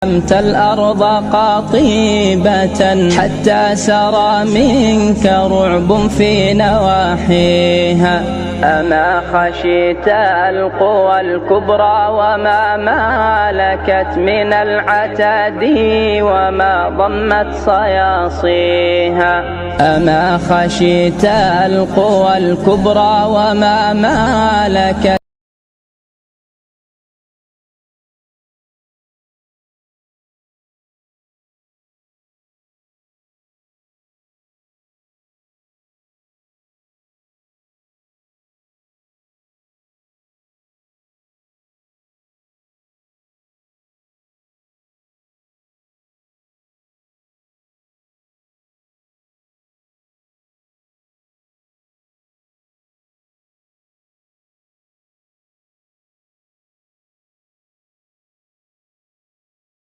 أمت الأرض قاطبة حتى سرى منك رعب في نواحيها. أما خشيت القوى الكبرى وما مالكت من العتاد وما ضمت صياصيها. أما خشيت القوى الكبرى وما مالكت